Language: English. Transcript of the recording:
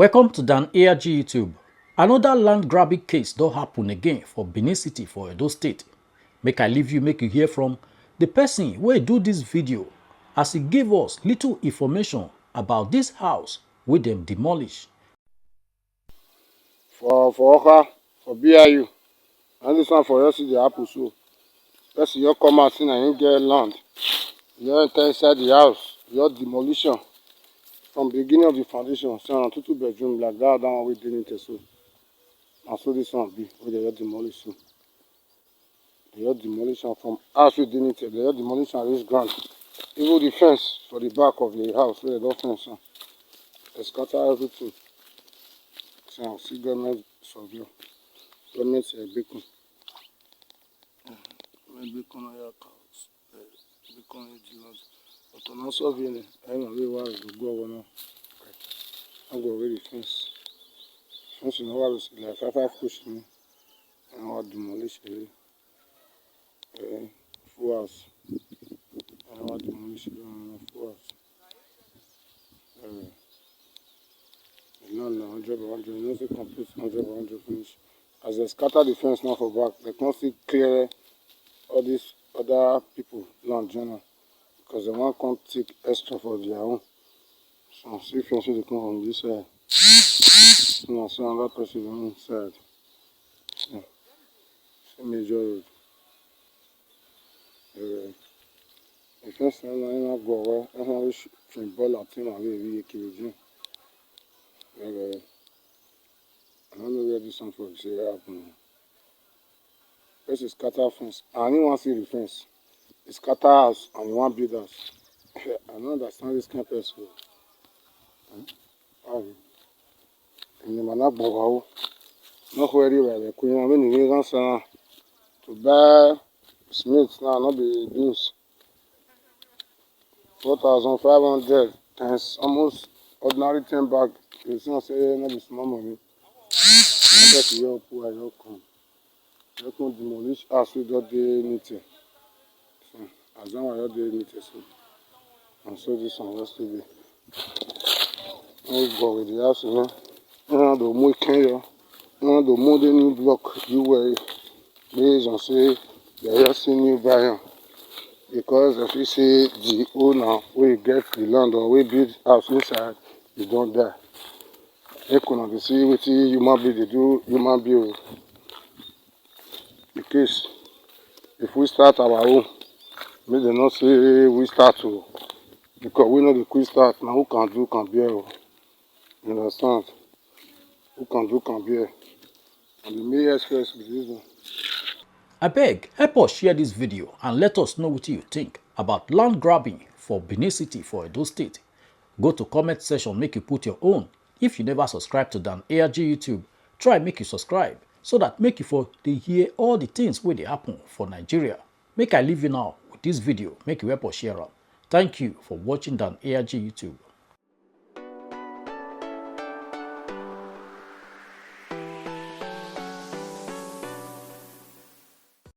Welcome to Dan ARG YouTube. Another land grabbing case don't happen again for Benin City for Edo State. Make I leave you make you hear from the person who do this video as he gave us little information about this house with them demolish. For Okha, for BIU, and this one for us is the apple so. That's your come out and you get land. You enter inside the house, your demolition. From the beginning of the foundation, so on 2 bedroom like that one we didn't so. And so this one be where they demolition. They demolition from house we didn't they demolition reach ground. Even the fence for the back of the house where they don't fence. They scatter everything. So see government survey. Government beacon. Beacon on your house. Beacon is but on also being I don't know where to go now. I go very fence. Fence in our like 5 cushion and our demolition. Full house. And our demolition full house. No, 100, you know, say complete 100 finish. As they scatter the fence now for back, they can't see clear all these other people land journal because they want to take extra for their own. So see fence they come from this side. So see another person on the side. So, see major road. The first time I not go away, I have to ball at him and we kill I don't know where this one for say happen. First is scatter fence. I only want to see the fence. It's scatter house and you want build house. I don't understand this kind of person. And the man not not very well. The queen when you want to buy Smith now, not the beans. 4,500 times almost ordinary 10 bag. You see, I say not be small money. I bet you poor, you come. You can demolish house we got the meeting. So, as long as you meeting, so and so this one has to be. I go with the house, you know. The more Kenya, the more the new block you were based on say they just see new buyer. Because if you see the owner we get the land or we build house inside, you don't die. You can see what human being they do, human being. In case if we start our own, may they not say we start to, because we know the quick start. Now who can do can bear. You understand? Who can do can bear. And the main express is this one. I beg, help us share this video and let us know what you think about land grabbing for Benin City for Edo State. Go to comment section, make you put your own. If you never subscribe to Dan ARG YouTube, try make you subscribe so that make you for they hear all the things where they happen for Nigeria. Make I leave you now with this video, make you help us share up. Thank you for watching Dan ARG YouTube.